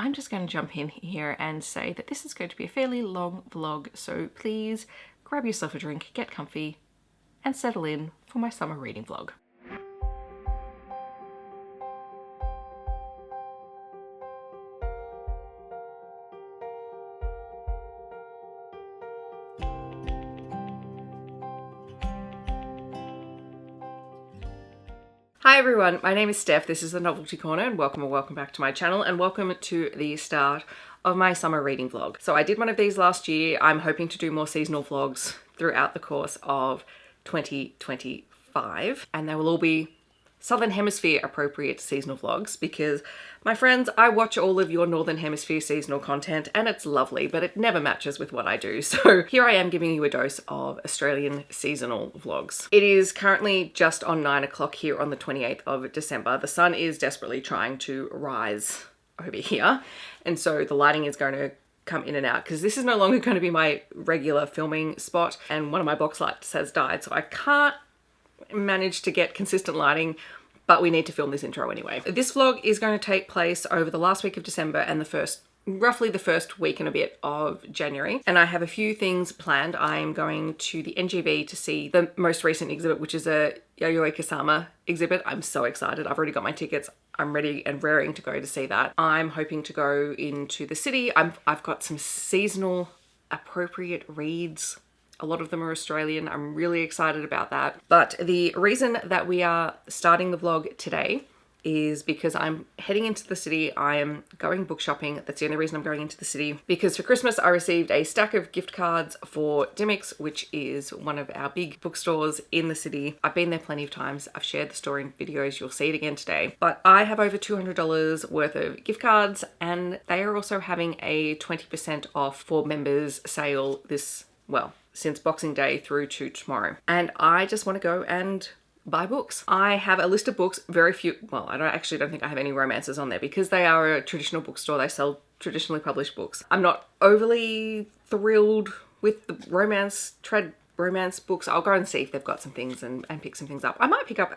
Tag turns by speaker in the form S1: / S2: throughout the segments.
S1: I'm just going to jump in here and say that this is going to be a fairly long vlog, so please grab yourself a drink, get comfy, and settle in for my summer reading vlog. Hi everyone, my name is Steph, this is the Novelty Corner, and welcome back to my channel, and welcome to the start of my summer reading vlog. So I did one of these last year. I'm hoping to do more seasonal vlogs throughout the course of 2025, and they will all be Southern Hemisphere appropriate seasonal vlogs because, my friends, I watch all of your Northern Hemisphere seasonal content and it's lovely, but it never matches with what I do. So here I am giving you a dose of Australian seasonal vlogs. It is currently just on 9 o'clock here on the 28th of December. The sun is desperately trying to rise over here, and so the lighting is going to come in and out because this is no longer going to be my regular filming spot, and one of my box lights has died, so I can't manage to get consistent lighting, but we need to film this intro anyway. This vlog is going to take place over the last week of December and roughly the first week and a bit of January, and I have a few things planned. I am going to the NGV to see the most recent exhibit, which is a Yayoi Kusama exhibit. I'm so excited. I've already got my tickets. I'm ready and raring to go to see that. I'm hoping to go into the city. I've got some seasonal appropriate reads. A lot of them are Australian. I'm really excited about that. But the reason that we are starting the vlog today is because I'm heading into the city. I am going book shopping. That's the only reason I'm going into the city, because for Christmas I received a stack of gift cards for Dimmicks, which is one of our big bookstores in the city. I've been there plenty of times. I've shared the store in videos. You'll see it again today. But I have over $200 worth of gift cards, and they are also having a 20% off for members sale since Boxing Day through to tomorrow. And I just want to go and buy books. I have a list of books, very few, well, I don't think I have any romances on there because they are a traditional bookstore. They sell traditionally published books. I'm not overly thrilled with the romance books. I'll go and see if they've got some things and pick some things up. I might pick up a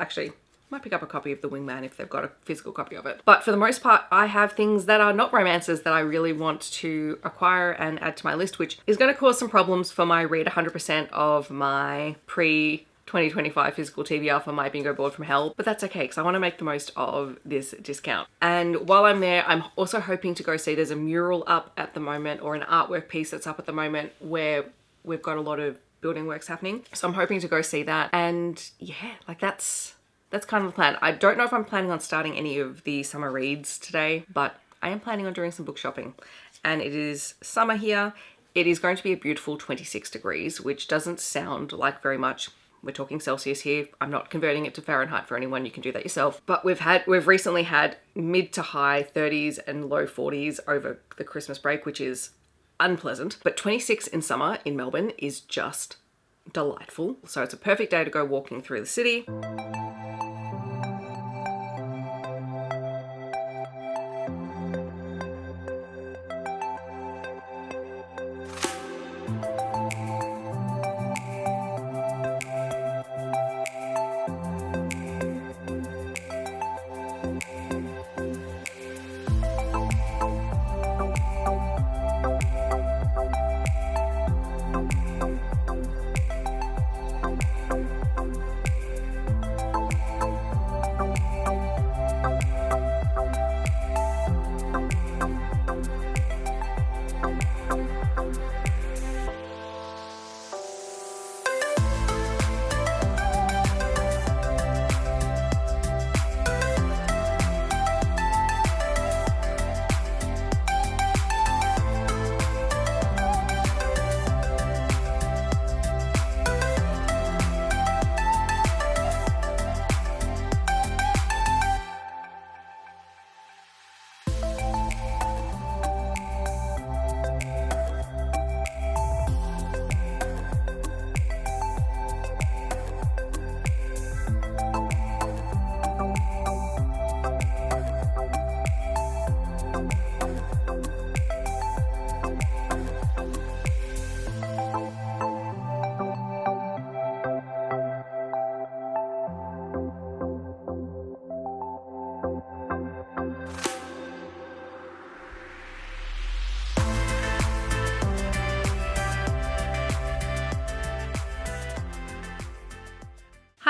S1: copy of The Wingman if they've got a physical copy of it. But for the most part, I have things that are not romances that I really want to acquire and add to my list, which is going to cause some problems for my read 100% of my pre-2025 physical TBR for my bingo board from hell. But that's okay because I want to make the most of this discount. And while I'm there, I'm also hoping to go see, there's a mural up at the moment, or an artwork piece that's up at the moment, where we've got a lot of building works happening. So I'm hoping to go see that. And yeah, that's kind of the plan. I don't know if I'm planning on starting any of the summer reads today, but I am planning on doing some book shopping. And it is summer here. It is going to be a beautiful 26 degrees, which doesn't sound like very much. We're talking Celsius here. I'm not converting it to Fahrenheit for anyone. You can do that yourself. But we've recently had mid to high 30s and low 40s over the Christmas break, which is unpleasant. But 26 in summer in Melbourne is just delightful. So it's a perfect day to go walking through the city.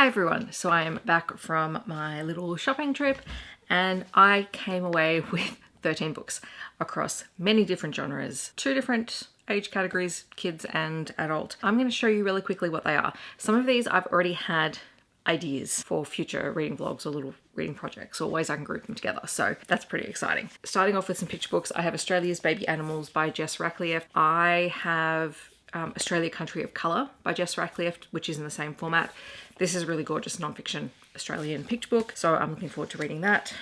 S1: Hi everyone, so I am back from my little shopping trip and I came away with 13 books across many different genres, 2 different age categories, kids and adult. I'm going to show you really quickly what they are. Some of these I've already had ideas for future reading vlogs or little reading projects or ways I can group them together, so that's pretty exciting. Starting off with some picture books, I have Australia's Baby Animals by Jess Ratcliffe. I have Australia Country of Colour by Jess Ratcliffe, which is in the same format. This is a really gorgeous non-fiction Australian picture book, so I'm looking forward to reading that.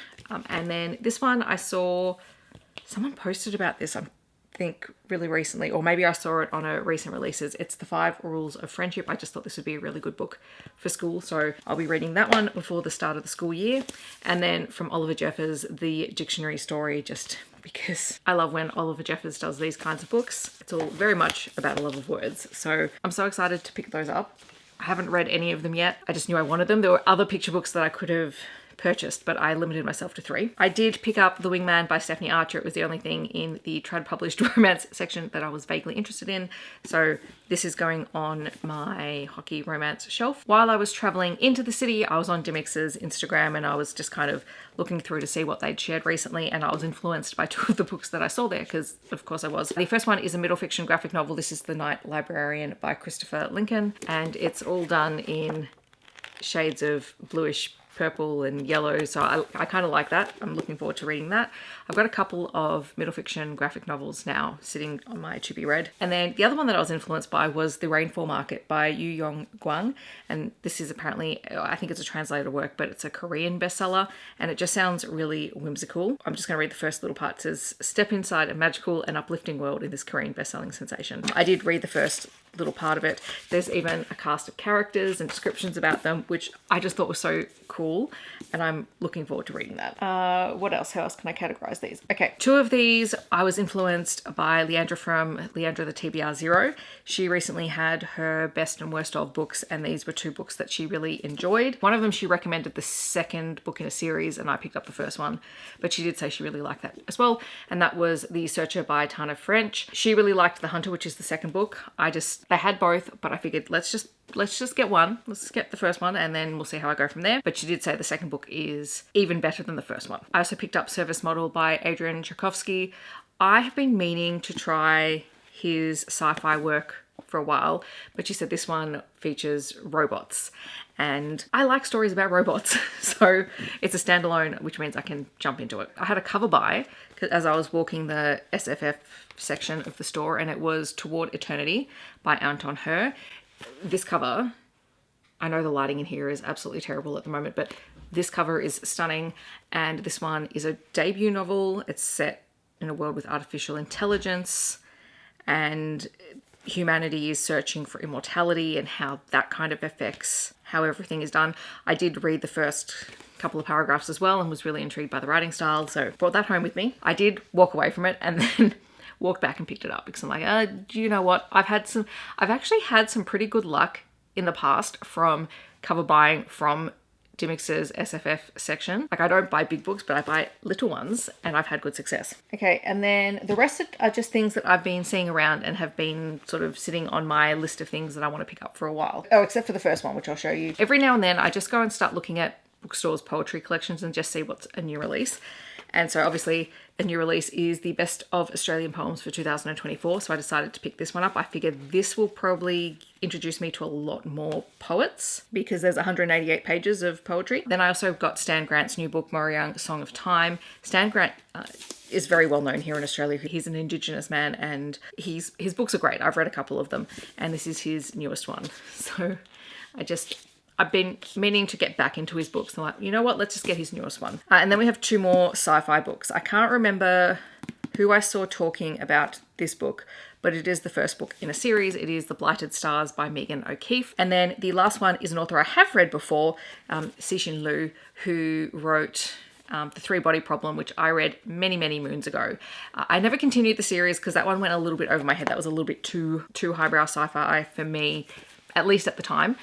S1: And then this one, I saw someone posted about this, I think really recently, or maybe I saw it on a recent releases. It's The 5 Rules of Friendship. I just thought this would be a really good book for school, so I'll be reading that one before the start of the school year. And then from Oliver Jeffers, The Dictionary Story, just because I love when Oliver Jeffers does these kinds of books. It's all very much about a love of words, so I'm so excited to pick those up. I haven't read any of them yet. I just knew I wanted them. There were other picture books that I could have purchased, but I limited myself to 3. I did pick up The Wingman by Stephanie Archer. It was the only thing in the trad published romance section that I was vaguely interested in, so this is going on my hockey romance shelf. While I was traveling into the city, I was on Dimix's Instagram and I was just kind of looking through to see what they'd shared recently, and I was influenced by 2 of the books that I saw there, because of course I was. The first one is a middle fiction graphic novel. This is The Night Librarian by Christopher Lincoln, and it's all done in shades of bluish purple and yellow, so I kind of like that. I'm looking forward to reading that. I've got a couple of middle fiction graphic novels now sitting on my to be read. And then the other one that I was influenced by was The Rainfall Market by Yu Yong Guang, and this is apparently, I think it's a translated work, but it's a Korean bestseller and it just sounds really whimsical. I'm just going to read the first little part. It says, "Step inside a magical and uplifting world in this Korean best-selling sensation." I did read the first little part of it. There's even a cast of characters and descriptions about them, which I just thought was so cool, and I'm looking forward to reading that. What else? How else can I categorize these? Okay, 2 of these I was influenced by Leandra from Leandra the TBR Zero. She recently had her best and worst of books, and these were 2 books that she really enjoyed. One of them, she recommended the second book in a series, and I picked up the first one, but she did say she really liked that as well, and that was The Searcher by Tana French. She really liked The Hunter, which is the second book. They had both, but I figured let's just get one. Let's get the first one and then we'll see how I go from there. But she did say the second book is even better than the first one. I also picked up Service Model by Adrian Tchaikovsky. I have been meaning to try his sci-fi work for a while, but she said this one features robots, and I like stories about robots, so it's a standalone, which means I can jump into it. I had a cover buy as I was walking the SFF section of the store, and it was Toward Eternity by Anton Her. This cover, I know the lighting in here is absolutely terrible at the moment, but this cover is stunning, and this one is a debut novel. It's set in a world with artificial intelligence, and humanity is searching for immortality and how that kind of affects how everything is done. I did read the first couple of paragraphs as well and was really intrigued by the writing style, so brought that home with me. I did walk away from it and then walked back and picked it up because I'm like, do you know what? I've actually had some pretty good luck in the past from cover buying from Dimix's SFF section. Like, I don't buy big books, but I buy little ones, and I've had good success. Okay, and then the rest are just things that I've been seeing around and have been sort of sitting on my list of things that I want to pick up for a while. Oh, except for the first one, which I'll show you. Every now and then I just go and start looking at bookstores' poetry collections and just see what's a new release. And so obviously a new release is the best of Australian poems for 2024. So I decided to pick this one up. I figured this will probably introduce me to a lot more poets because there's 188 pages of poetry. Then I also got Stan Grant's new book, Moriang, Song of Time. Stan Grant is very well known here in Australia. He's an Indigenous man and his books are great. I've read a couple of them and this is his newest one. So I've been meaning to get back into his books. I'm like, you know what? Let's just get his newest one. And then we have 2 more sci-fi books. I can't remember who I saw talking about this book, but it is the first book in a series. It is The Blighted Stars by Megan O'Keefe. And then the last one is an author I have read before, Cixin Liu, who wrote The 3-Body Problem, which I read many, many moons ago. I never continued the series because that one went a little bit over my head. That was a little bit too highbrow sci-fi for me, at least at the time.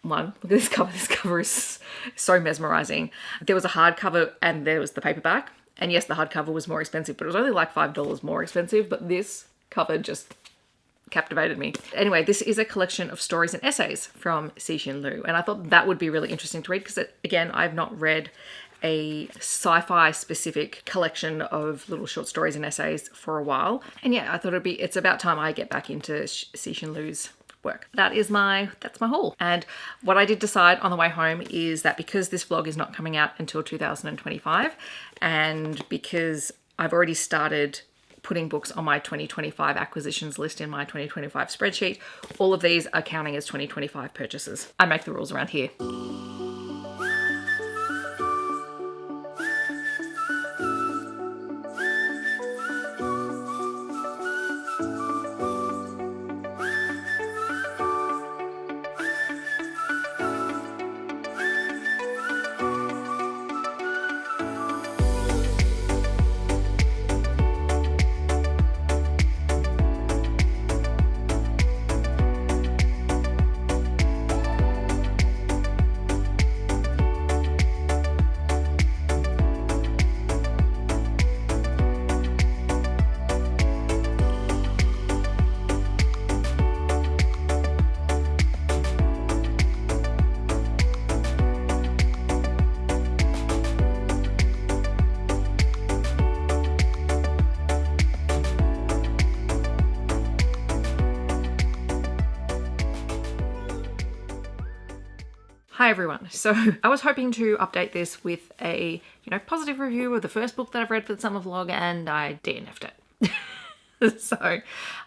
S1: Look at this cover. This cover is so mesmerizing. There was a hardcover and there was the paperback. And yes, the hardcover was more expensive, but it was only like $5 more expensive. But this cover just captivated me. Anyway, this is a collection of stories and essays from Cixin Liu, and I thought that would be really interesting to read because, again, I've not read a sci-fi specific collection of little short stories and essays for a while. And yeah, I thought it's about time I get back into Cixin Liu's work. That's my haul. And what I did decide on the way home is that because this vlog is not coming out until 2025, and because I've already started putting books on my 2025 acquisitions list in my 2025 spreadsheet, all of these are counting as 2025 purchases. I make the rules around here. Hi everyone. So I was hoping to update this with a, positive review of the first book that I've read for the summer vlog, and I DNF'd it. So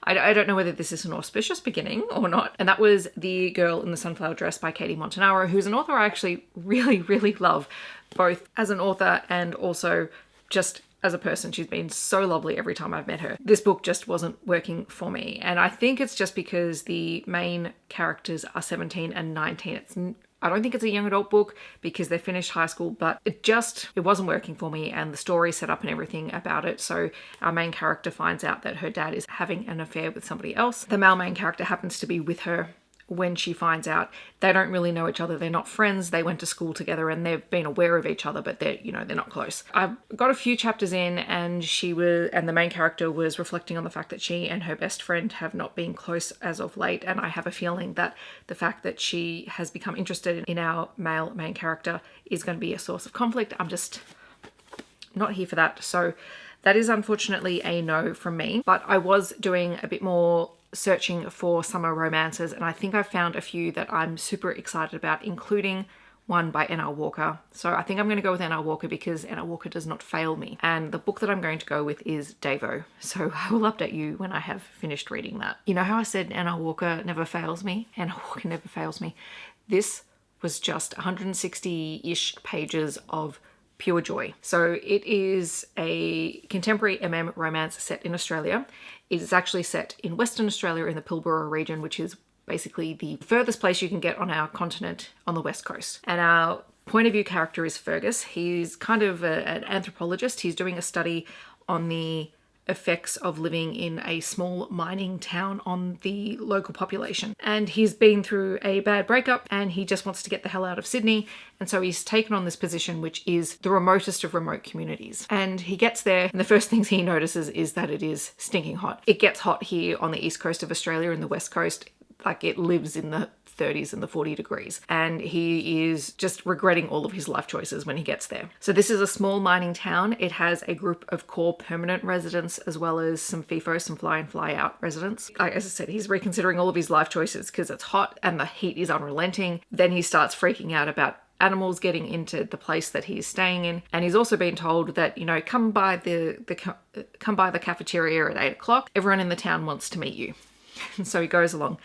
S1: I don't know whether this is an auspicious beginning or not. And that was The Girl in the Sunflower Dress by Katie Montinaro, who's an author I actually really, really love, both as an author and also just as a person. She's been so lovely every time I've met her. This book just wasn't working for me. And I think it's just because the main characters are 17 and 19. I don't think it's a young adult book because they finished high school, but it wasn't working for me, and the story set up and everything about it. So our main character finds out that her dad is having an affair with somebody else. The male main character happens to be with her when she finds out. They don't really know each other. They're not friends. They went to school together and they've been aware of each other, but they're not close. I've got a few chapters in, and the main character was reflecting on the fact that she and her best friend have not been close as of late. And I have a feeling that the fact that she has become interested in our male main character is going to be a source of conflict. I'm just not here for that. So that is unfortunately a no from me, but I was doing a bit more searching for summer romances, and I think I've found a few that I'm super excited about, including one by N.R. Walker. So I think I'm going to go with N.R. Walker because N.R. Walker does not fail me. And the book that I'm going to go with is Davo. So I will update you when I have finished reading that. You know how I said N.R. Walker never fails me? N.R. Walker never fails me. This was just 160-ish pages of pure joy. So it is a contemporary romance set in Australia. It is actually set in Western Australia in the Pilbara region, which is basically the furthest place you can get on our continent on the west coast. And our point of view character is Fergus. He's kind of an anthropologist. He's doing a study on the effects of living in a small mining town on the local population. And he's been through a bad breakup and he just wants to get the hell out of Sydney. And so he's taken on this position, which is the remotest of remote communities. And he gets there, and the first things he notices is that it is stinking hot. It gets hot here on the east coast of Australia and the west coast. Like, it lives in the 30s and the 40 degrees. And he is just regretting all of his life choices when he gets there. So this is a small mining town. It has a group of core permanent residents as well as some FIFO, some fly in, fly out residents. Like, as I said, he's reconsidering all of his life choices because it's hot and the heat is unrelenting. Then he starts freaking out about animals getting into the place that he's staying in. And he's also been told that, come by the cafeteria at 8 o'clock. Everyone in the town wants to meet you. And so he goes along,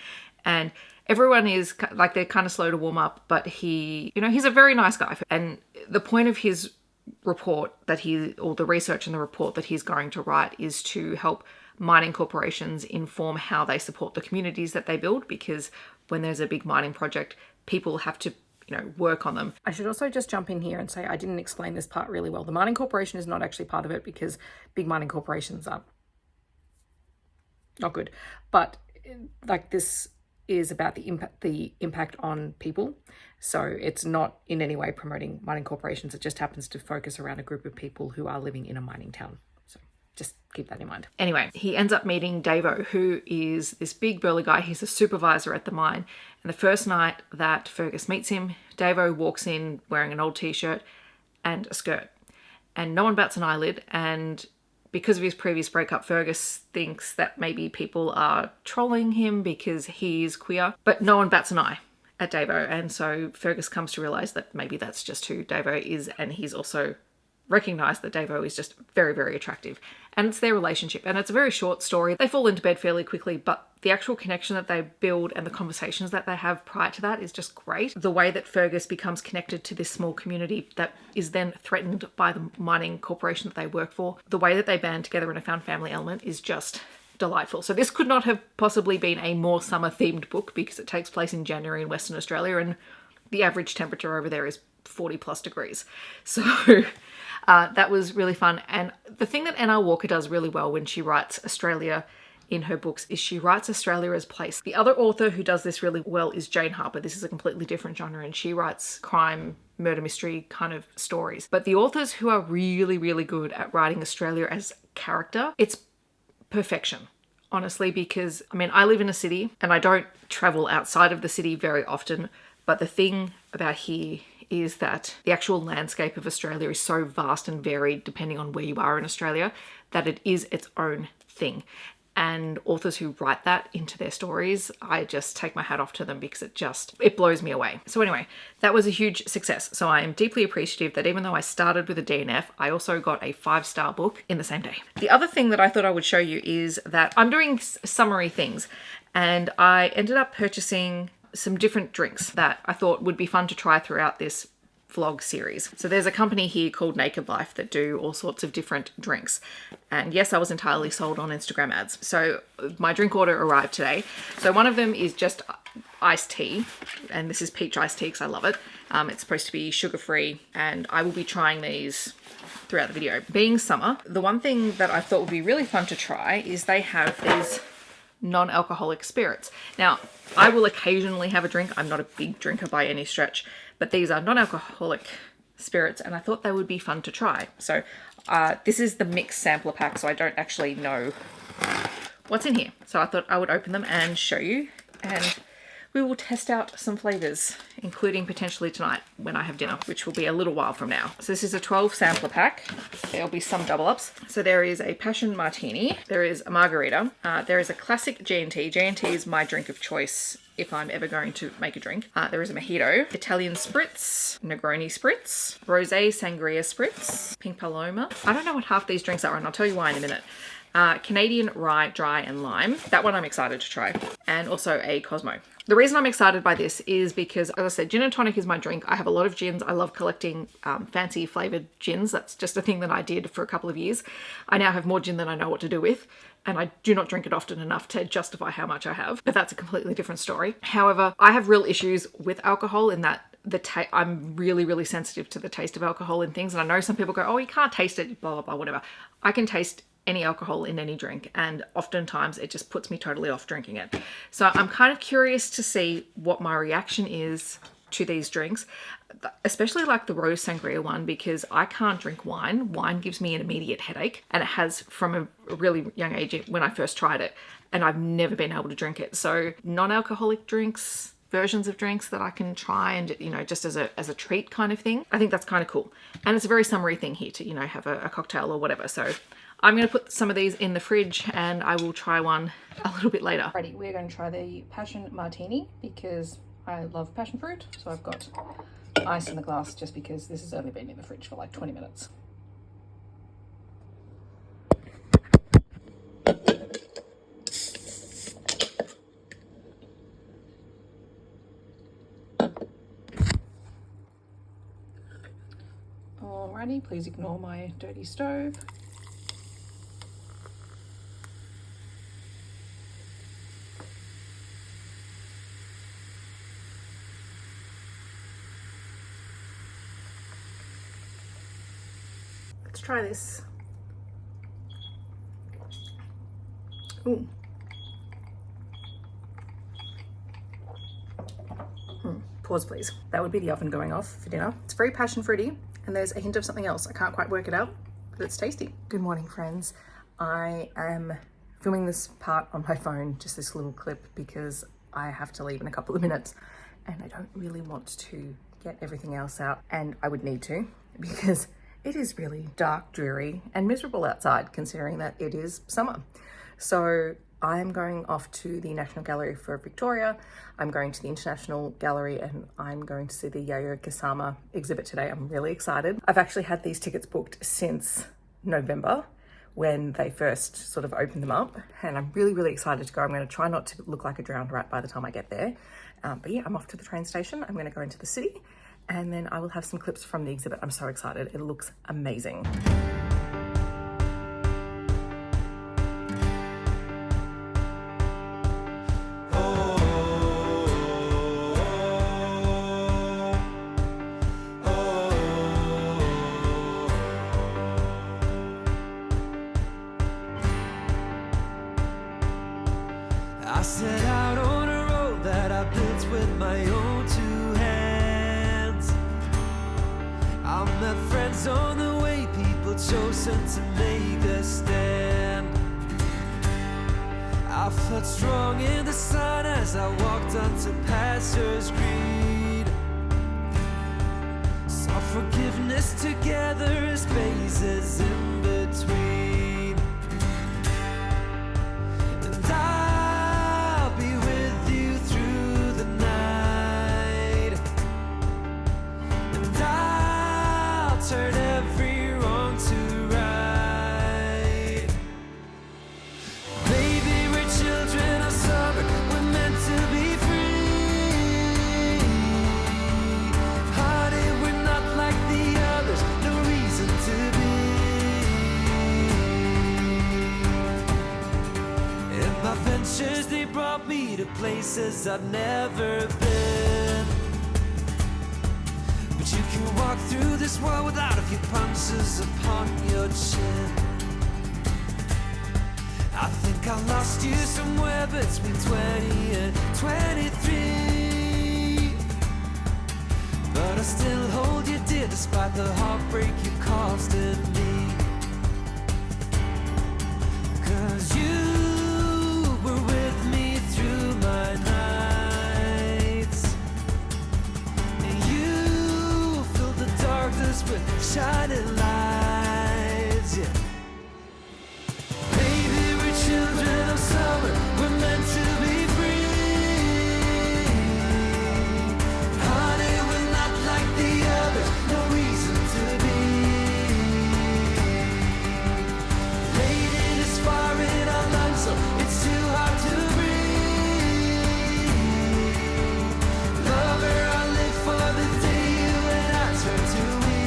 S1: and everyone is like, they're kind of slow to warm up, but he's a very nice guy. And the point of his report or the research in the report that he's going to write is to help mining corporations inform how they support the communities that they build, because when there's a big mining project, people have to work on them. I should also just jump in here and say I didn't explain this part really well. The mining corporation is not actually part of it because big mining corporations are not good. But like, this is about the impact on people. So it's not in any way promoting mining corporations. It just happens to focus around a group of people who are living in a mining town. So Just keep that in mind. Anyway, he ends up meeting Davo, who is this big burly guy. He's a supervisor at the mine. And the first night that Fergus meets him, Davo walks in wearing an old t-shirt and a skirt. And no one bats an eyelid. And because of his previous breakup, Fergus thinks that maybe people are trolling him because he's queer. But no one bats an eye at Davo. And so Fergus comes to realise that maybe that's just who Davo is. And he's also recognised that Davo is just very, very attractive. And it's their relationship. And it's a very short story. They fall into bed fairly quickly, but the actual connection that they build and the conversations that they have prior to that is just great. The way that Fergus becomes connected to this small community that is then threatened by the mining corporation that they work for, the way that they band together in a found family element is just delightful. So this could not have possibly been a more summer themed book because it takes place in January in Western Australia and the average temperature over there is 40 plus degrees. So that was really fun. And the thing that N.R. Walker does really well when she writes Australia in her books is she writes Australia as place. The other author who does this really well is Jane Harper. This is a completely different genre and she writes crime, murder mystery kind of stories. But the authors who are really, really good at writing Australia as character, it's perfection. Honestly, because I mean, I live in a city and I don't travel outside of the city very often. But the thing about here is that the actual landscape of Australia is so vast and varied depending on where you are in Australia that it is its own thing. And authors who write that into their stories, I just take my hat off to them because it blows me away. So anyway, that was a huge success. So I am deeply appreciative that even though I started with a DNF, I also got a 5-star book in the same day. The other thing that I thought I would show you is that I'm doing summary things and I ended up purchasing some different drinks that I thought would be fun to try throughout this vlog series. So there's a company here called Naked Life that do all sorts of different drinks. And yes, I was entirely sold on Instagram ads. So my drink order arrived today. So one of them is just iced tea. And this is peach iced tea because I love it. It's supposed to be sugar-free and I will be trying these throughout the video. Being summer, the one thing that I thought would be really fun to try is they have these non-alcoholic spirits. Now, I will occasionally have a drink. I'm not a big drinker by any stretch, but these are non-alcoholic spirits and I thought they would be fun to try. So this is the mixed sampler pack, so I don't actually know what's in here. So I thought I would open them and show you and we will test out some flavors, including potentially tonight when I have dinner, which will be a little while from now. So this is a 12 sampler pack. There'll be some double ups. So there is a passion martini. There is a margarita. There is a classic G&T. G&T is my drink of choice if I'm ever going to make a drink. There is a mojito, Italian spritz, Negroni spritz, rosé sangria spritz, pink paloma. I don't know what half these drinks are and I'll tell you why in a minute. Canadian rye, dry and lime. That one I'm excited to try. And also a Cosmo. The reason I'm excited by this is because, as I said, gin and tonic is my drink. I have a lot of gins. I love collecting fancy flavored gins. That's just a thing that I did for a couple of years. I now have more gin than I know what to do with. And I do not drink it often enough to justify how much I have. But that's a completely different story. However, I have real issues with alcohol in that I'm really, really sensitive to the taste of alcohol in things. And I know some people go, oh, you can't taste it, blah, blah, blah, whatever. I can taste any alcohol in any drink and oftentimes it just puts me totally off drinking it. So I'm kind of curious to see what my reaction is to these drinks, especially like the rose sangria one, because I can't drink wine. Wine gives me an immediate headache and it has from a really young age when I first tried it and I've never been able to drink it. So non-alcoholic drinks, versions of drinks that I can try and, you know, just as a treat kind of thing. I think that's kind of cool. And it's a very summery thing here to, you know, have a cocktail or whatever. So I'm going to put some of these in the fridge and I will try one a little bit later. Alrighty, we're going to try the passion martini because I love passion fruit. So I've got ice in the glass just because this has only been in the fridge for like 20 minutes. Alrighty, please ignore my dirty stove. Let's try this. Ooh. Pause please. That would be the oven going off for dinner. It's very passion fruity and there's a hint of something else. I can't quite work it out, but it's tasty. Good morning, friends. I am filming this part on my phone, just this little clip, because I have to leave in a couple of minutes and I don't really want to get everything else out, and I would need to because it is really dark, dreary and miserable outside considering that it is summer. So I'm going off to the National Gallery for Victoria. I'm going to the International Gallery and I'm going to see the Yayoi Kusama exhibit today. I'm really excited. I've actually had these tickets booked since November when they first sort of opened them up, and I'm really, really excited to go. I'm going to try not to look like a drowned rat by the time I get there. But yeah, I'm off to the train station. I'm going to go into the city and then I will have some clips from the exhibit. I'm so excited. It looks amazing.
S2: I set out on a road that I built with my own two hands. I met friends on the way, people chosen to make a stand. I felt strong in the sun as I walked onto pastures green. Saw forgiveness together, spaces in between. And I'll be with you through the night. And I'll turn every wrong to right. Baby, we're children of summer, we're meant to be free. Honey, we're not like the others, no reason to be. And my ventures, they brought me to places I've never been. But you can walk through this world without a few punches upon your chin. I think I lost you somewhere between 20 and 23. But I still hold you dear despite the heartbreak you caused in me. 'Cause you were with me through my nights. And you filled the darkness with shining lights, yeah. Baby, we're children of summer, we're meant to be free. Honey, we're not like the others, no reason to be. Lady, is far in our lungs, so it's too hard to breathe. Lover, I live for the day you and I turn to we.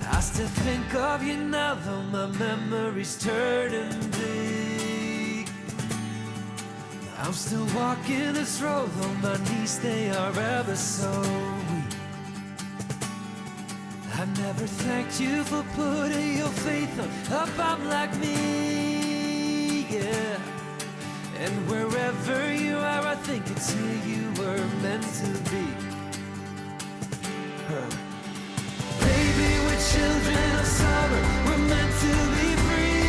S2: I still think of you now, though my memories turning bleak. I'm still walking this road, though my knees they are ever so weak. I never thanked you for putting your faith on a bum like me, yeah. And wherever you are, I think it's here you were meant to be. Baby, we're children of summer, we're meant to be free.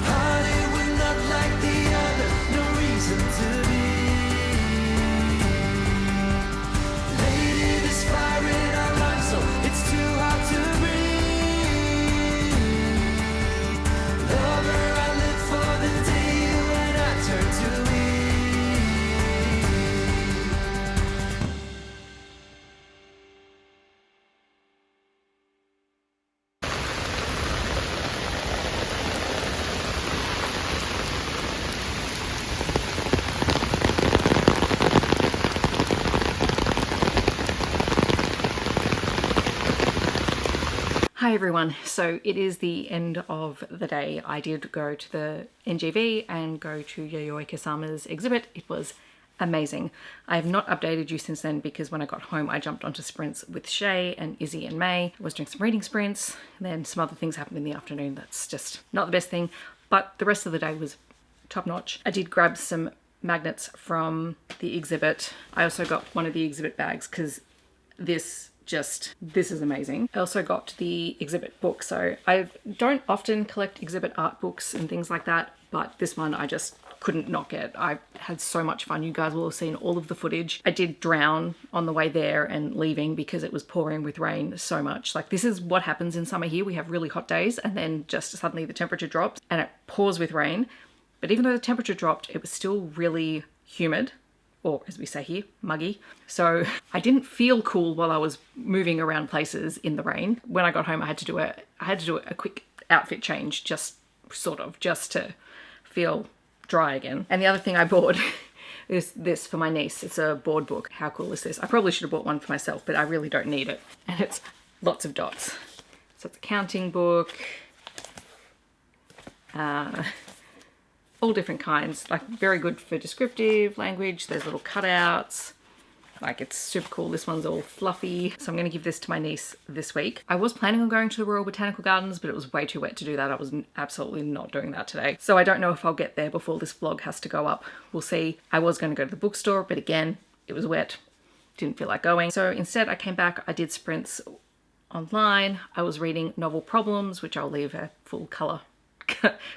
S2: Honey, we're not like the other, no reason to be. Lady, there's fire in our lungs, so it's too hard to breathe. Lover, I live for the day you and I turn to we.
S1: Hi everyone, so it is the end of the day. I did go to the NGV and go to Yayoi Kusama's exhibit. It was amazing. I have not updated you since then because when I got home I jumped onto sprints with Shay and Izzy and May. I was doing some reading sprints and then some other things happened in the afternoon. That's just not the best thing, but the rest of the day was top notch. I did grab some magnets from the exhibit. I also got one of the exhibit bags because this is amazing. I also got the exhibit book. So I don't often collect exhibit art books and things like that, but this one I just couldn't not get. I had so much fun. You guys will have seen all of the footage. I did drown on the way there and leaving because it was pouring with rain so much. Like, this is what happens in summer here. We have really hot days and then just suddenly the temperature drops and it pours with rain. But even though the temperature dropped, it was still really humid, or as we say here, muggy. So I didn't feel cool while I was moving around places in the rain. When I got home, I had to do a quick outfit change, just to feel dry again. And the other thing I bought is this for my niece. It's a board book. How cool is this? I probably should have bought one for myself, but I really don't need it. And it's lots of dots. So it's a counting book. All different kinds, like very good for descriptive language. There's little cutouts. Like, it's super cool. This one's all fluffy. So I'm going to give this to my niece this week. I was planning on going to the Royal Botanical Gardens, but it was way too wet to do that. I was absolutely not doing that today. So I don't know if I'll get there before this vlog has to go up. We'll see. I was going to go to the bookstore, but again, it was wet. Didn't feel like going. So instead I came back, I did sprints online. I was reading Novel Problems, which I'll leave a full colour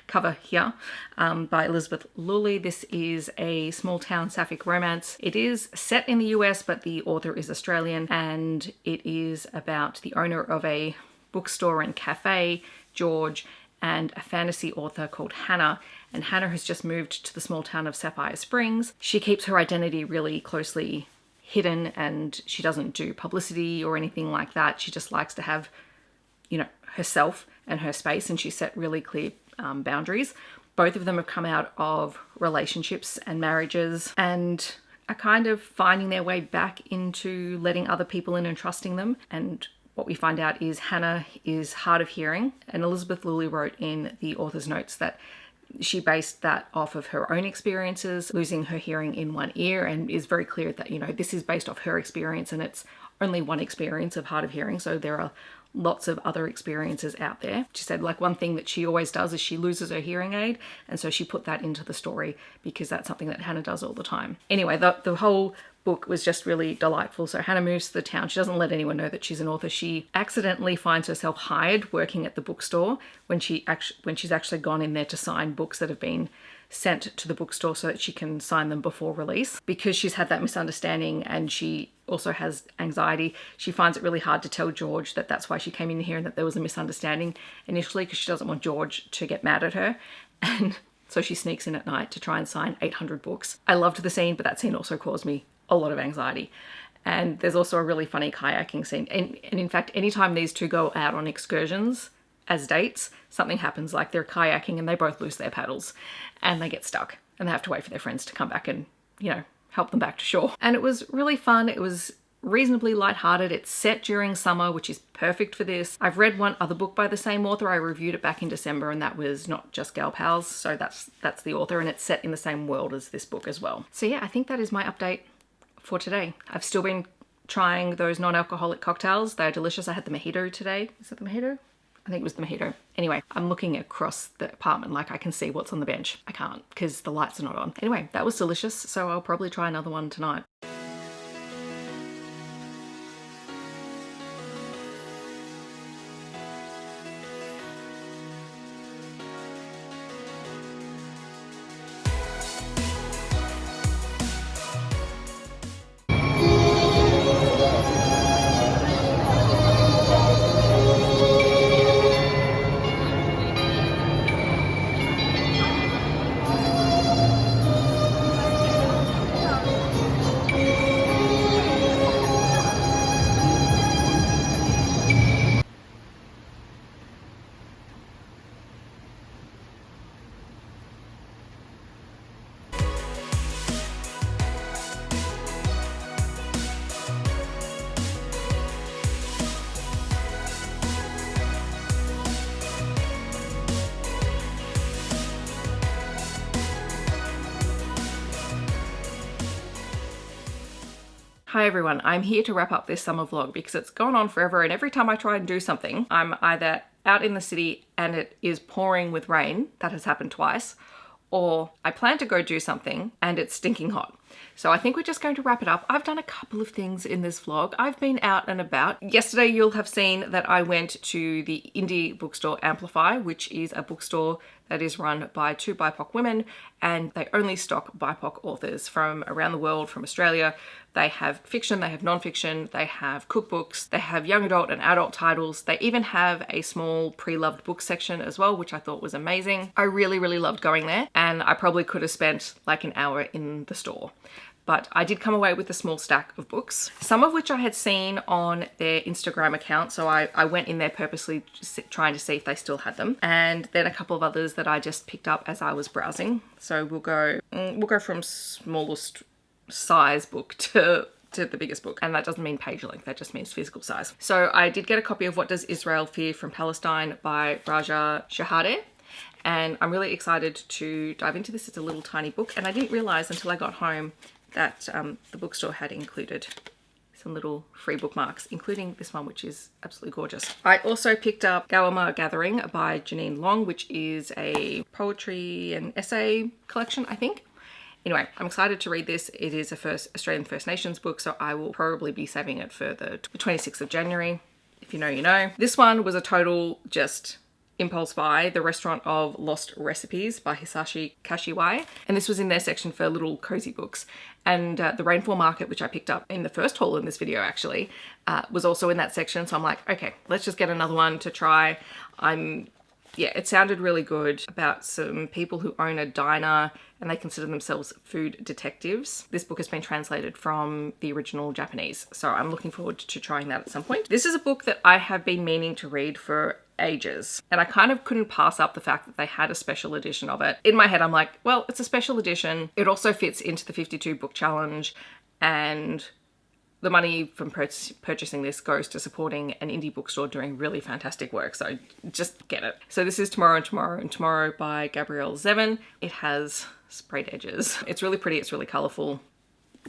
S1: cover here, by Elizabeth Luly. This is a small town sapphic romance. It is set in the US, but the author is Australian, and it is about the owner of a bookstore and cafe, George, and a fantasy author called Hannah. And Hannah has just moved to the small town of Sapphire Springs. She keeps her identity really closely hidden and she doesn't do publicity or anything like that. She just likes to have, herself and her space, and she set really clear boundaries. Both of them have come out of relationships and marriages and are kind of finding their way back into letting other people in and trusting them. And what we find out is Hannah is hard of hearing, and Elizabeth Luly wrote in the author's notes that she based that off of her own experiences, losing her hearing in one ear, and is very clear that, this is based off her experience and it's only one experience of hard of hearing. So there are lots of other experiences out there. She said, like, one thing that she always does is she loses her hearing aid, and so she put that into the story because that's something that Hannah does all the time. Anyway, the whole book was just really delightful. So Hannah moves to the town. She doesn't let anyone know that she's an author. She accidentally finds herself hired working at the bookstore when she's actually gone in there to sign books that have been sent to the bookstore so that she can sign them before release. Because she's had that misunderstanding and she also has anxiety, she finds it really hard to tell George that that's why she came in here and that there was a misunderstanding initially, because she doesn't want George to get mad at her. And so she sneaks in at night to try and sign 800 books. I loved the scene, but that scene also caused me a lot of anxiety. And there's also a really funny kayaking scene. And in fact, anytime these two go out on excursions as dates, something happens, like they're kayaking and they both lose their paddles and they get stuck and they have to wait for their friends to come back and, help them back to shore. And it was really fun. It was reasonably lighthearted. It's set during summer, which is perfect for this. I've read one other book by the same author. I reviewed it back in December, and that was Not Just Gal Pals. So that's the author, and it's set in the same world as this book as well. So yeah, I think that is my update for today. I've still been trying those non-alcoholic cocktails. They're delicious. I had the mojito today. Is it the mojito? I think it was the mojito. Anyway, I'm looking across the apartment like I can see what's on the bench. I can't because the lights are not on. Anyway, that was delicious, so I'll probably try another one tonight. Hi everyone, I'm here to wrap up this summer vlog because it's gone on forever, and every time I try and do something, I'm either out in the city and it is pouring with rain, that has happened twice, or I plan to go do something and it's stinking hot. So I think we're just going to wrap it up. I've done a couple of things in this vlog. I've been out and about. Yesterday you'll have seen that I went to the indie bookstore Amplify, which is a bookstore that is run by two BIPOC women, and they only stock BIPOC authors from around the world, from Australia. They have fiction, they have non-fiction, they have cookbooks, they have young adult and adult titles. They even have a small pre-loved book section as well, which I thought was amazing. I really loved going there, and I probably could have spent like an hour in the store. But I did come away with a small stack of books, some of which I had seen on their Instagram account. So I went in there purposely trying to see if they still had them. And then a couple of others that I just picked up as I was browsing. So we'll go from smallest size book to the biggest book. And that doesn't mean page length, that just means physical size. So I did get a copy of What Does Israel Fear from Palestine by Raja Shahadeh. And I'm really excited to dive into this. It's a little tiny book, and I didn't realize until I got home that the bookstore had included some little free bookmarks, including this one, which is absolutely gorgeous. I also picked up Gawama Gathering by Janine Long, which is a poetry and essay collection, I think. Anyway, I'm excited to read this. It is a Australian First Nations book, so I will probably be saving it for the 26th of January. If you know, you know. This one was a total just impulse buy, The Restaurant of Lost Recipes by Hisashi Kashiwai. And this was in their section for little cozy books. And The Rainfall Market, which I picked up in the first haul in this video actually, was also in that section. So I'm like, okay, let's just get another one to try. Yeah, it sounded really good about some people who own a diner and they consider themselves food detectives. This book has been translated from the original Japanese, so I'm looking forward to trying that at some point. This is a book that I have been meaning to read for ages, and I kind of couldn't pass up the fact that they had a special edition of it. In my head, I'm like, well, it's a special edition. It also fits into the 52 book challenge, and the money from purchasing this goes to supporting an indie bookstore doing really fantastic work, so just get it. So this is Tomorrow and Tomorrow and Tomorrow by Gabrielle Zevin. It has sprayed edges. It's really pretty, it's really colourful.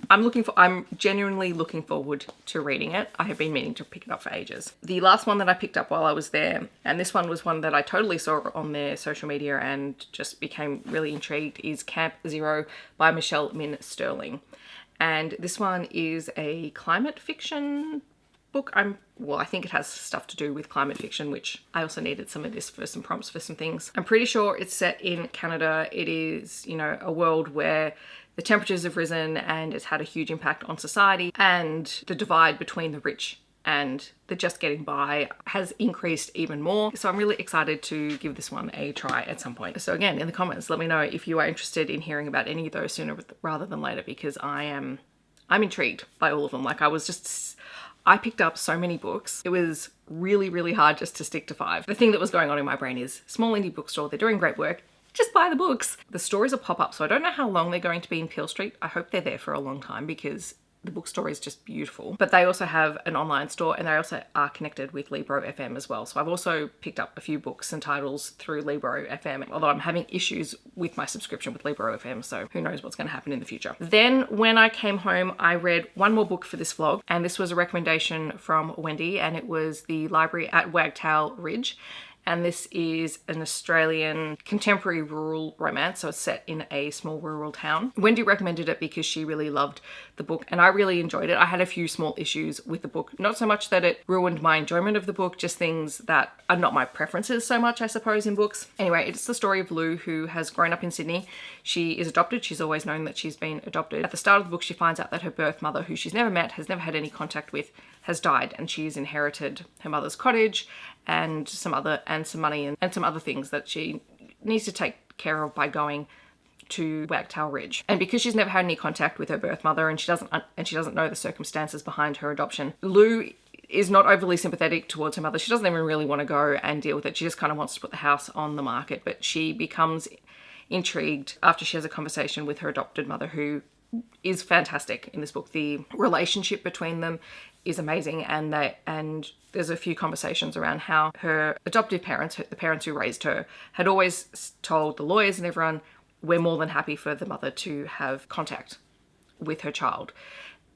S1: I'm genuinely looking forward to reading it. I have been meaning to pick it up for ages. The last one that I picked up while I was there, and this one was one that I totally saw on their social media and just became really intrigued, is Camp Zero by Michelle Min Sterling. And this one is a climate fiction book. I think it has stuff to do with climate fiction, which I also needed some of this for some prompts for some things. I'm pretty sure it's set in Canada. It is, you know, a world where the temperatures have risen and it's had a huge impact on society, and the divide between the rich and the just getting by has increased even more. So I'm really excited to give this one a try at some point. So again, in the comments, let me know if you are interested in hearing about any of those sooner rather than later, because I'm intrigued by all of them. Like I picked up so many books. It was really hard just to stick to 5. The thing that was going on in my brain is small indie bookstore, they're doing great work. Just buy the books. The store is a pop-up, so I don't know how long they're going to be in Peel Street. I hope they're there for a long time because the bookstore is just beautiful. But they also have an online store, and they also are connected with Libro FM as well. So I've also picked up a few books and titles through Libro FM, although I'm having issues with my subscription with Libro FM, so who knows what's going to happen in the future. Then when I came home, I read one more book for this vlog, and this was a recommendation from Wendy, and it was The Library at Wagtail Ridge. And this is an Australian contemporary rural romance, so it's set in a small rural town. Wendy recommended it because she really loved the book, and I really enjoyed it. I had a few small issues with the book, not so much that it ruined my enjoyment of the book, just things that are not my preferences so much, I suppose, in books. Anyway, it's the story of Lou, who has grown up in Sydney. She is adopted. She's always known that she's been adopted. At the start of the book, she finds out that her birth mother, who she's never met, has never had any contact with, has died, and she's inherited her mother's cottage and some money and some other things that she needs to take care of by going to Wagtail Ridge. And because she's never had any contact with her birth mother, and she doesn't know the circumstances behind her adoption, Lou is not overly sympathetic towards her mother. She doesn't even really want to go and deal with it. She just kind of wants to put the house on the market, but she becomes intrigued after she has a conversation with her adopted mother, who is fantastic in this book. The relationship between them is amazing, and there's a few conversations around how her adoptive parents, the parents who raised her, had always told the lawyers and everyone, we're more than happy for the mother to have contact with her child.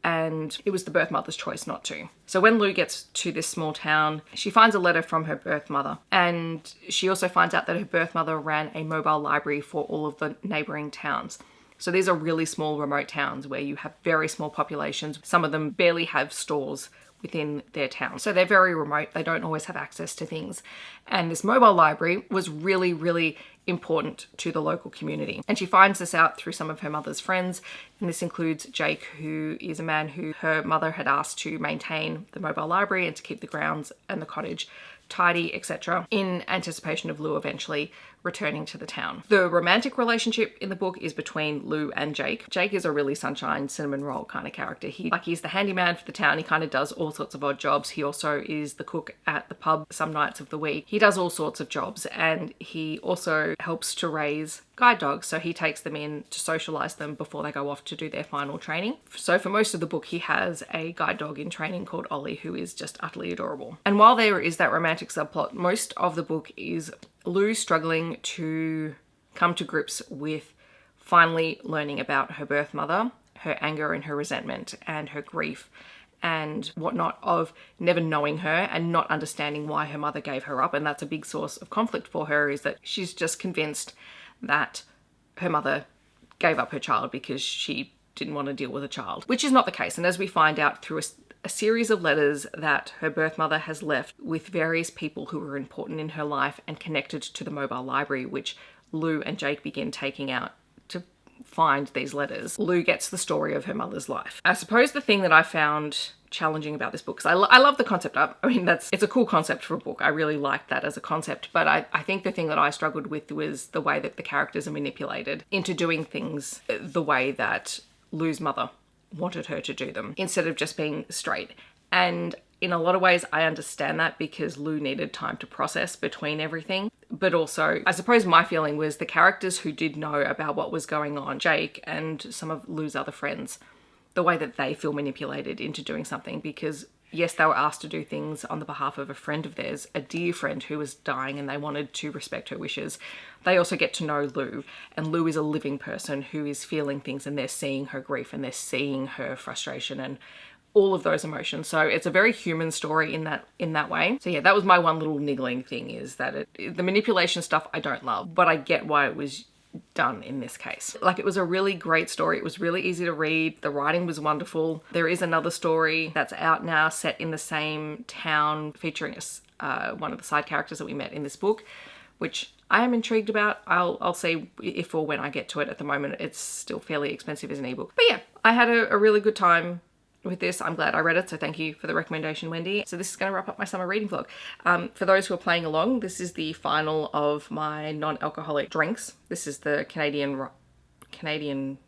S1: and it was the birth mother's choice not to. So when Lou gets to this small town, she finds a letter from her birth mother, and she also finds out that her birth mother ran a mobile library for all of the neighboring towns. So these are really small remote towns where you have very small populations. Some of them barely have stores within their town. So they're very remote. They don't always have access to things. And this mobile library was really, really important to the local community. And she finds this out through some of her mother's friends. And this includes Jake, who is a man who her mother had asked to maintain the mobile library and to keep the grounds and the cottage tidy, etc., in anticipation of Lou eventually returning to the town. The romantic relationship in the book is between Lou and Jake. Jake is a really sunshine, cinnamon roll kind of character. He's the handyman for the town. He kind of does all sorts of odd jobs. He also is the cook at the pub some nights of the week. He does all sorts of jobs, and he also helps to raise guide dogs. So he takes them in to socialize them before they go off to do their final training. So for most of the book, he has a guide dog in training called Ollie, who is just utterly adorable. And while there is that romantic subplot, most of the book is Lou struggling to come to grips with finally learning about her birth mother, her anger and her resentment and her grief and whatnot of never knowing her and not understanding why her mother gave her up. And that's a big source of conflict for her, is that she's just convinced that her mother gave up her child because she didn't want to deal with a child, which is not the case. And as we find out through a series of letters that her birth mother has left with various people who were important in her life and connected to the mobile library, which Lou and Jake begin taking out to find these letters, Lou gets the story of her mother's life. I suppose the thing that I found challenging about this book, because I love the concept. I mean, it's a cool concept for a book. I really like that as a concept, but I think the thing that I struggled with was the way that the characters are manipulated into doing things the way that Lou's mother wanted her to do them, instead of just being straight. And in a lot of ways, I understand that, because Lou needed time to process between everything. But also, I suppose my feeling was the characters who did know about what was going on, Jake and some of Lou's other friends, the way that they feel manipulated into doing something, because yes, they were asked to do things on the behalf of a friend of theirs, a dear friend who was dying, and they wanted to respect her wishes. They also get to know Lou, and Lou is a living person who is feeling things, and they're seeing her grief and they're seeing her frustration and all of those emotions. So it's a very human story in that way. So yeah, that was my one little niggling thing, is that the manipulation stuff I don't love, but I get why it was done in this case. Like, it was a really great story. It was really easy to read. The writing was wonderful. There is another story that's out now set in the same town featuring one of the side characters that we met in this book, which I am intrigued about. I'll see if or when I get to it. At the moment, it's still fairly expensive as an ebook. But yeah, I had a really good time with this. I'm glad I read it, so thank you for the recommendation, Wendy. So this is going to wrap up my summer reading vlog. For those who are playing along, this is the final of my non-alcoholic drinks. This is the Canadian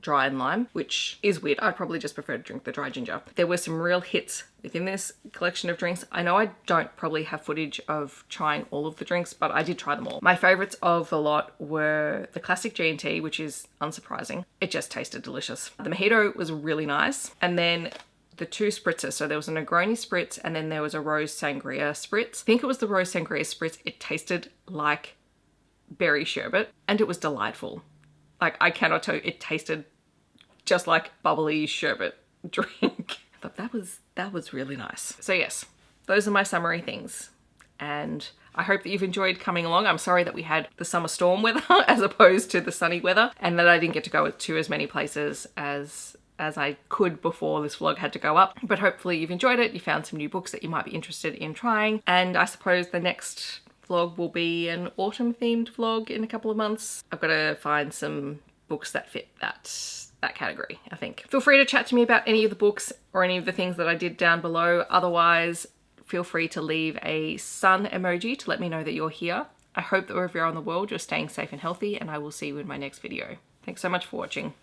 S1: dry and lime, which is weird. I'd probably just prefer to drink the dry ginger. There were some real hits within this collection of drinks. I know I don't probably have footage of trying all of the drinks, but I did try them all. My favorites of the lot were the classic G&T, which is unsurprising. It just tasted delicious. The mojito was really nice. And then the two spritzers. So there was a Negroni spritz and then there was a rose sangria spritz. I think it was the rose sangria spritz. It tasted like berry sherbet and it was delightful. Like, I cannot tell you, it tasted just like bubbly sherbet drink. I thought that was really nice. So yes, those are my summary things. And I hope that you've enjoyed coming along. I'm sorry that we had the summer storm weather as opposed to the sunny weather, and that I didn't get to go to as many places as I could before this vlog had to go up. But hopefully you've enjoyed it. You found some new books that you might be interested in trying. And I suppose the next vlog will be an autumn themed vlog in a couple of months. I've got to find some books that fit that category, I think. Feel free to chat to me about any of the books or any of the things that I did down below. Otherwise, feel free to leave a sun emoji to let me know that you're here. I hope that wherever you're in the world, you're staying safe and healthy, and I will see you in my next video. Thanks so much for watching.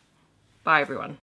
S1: Bye everyone.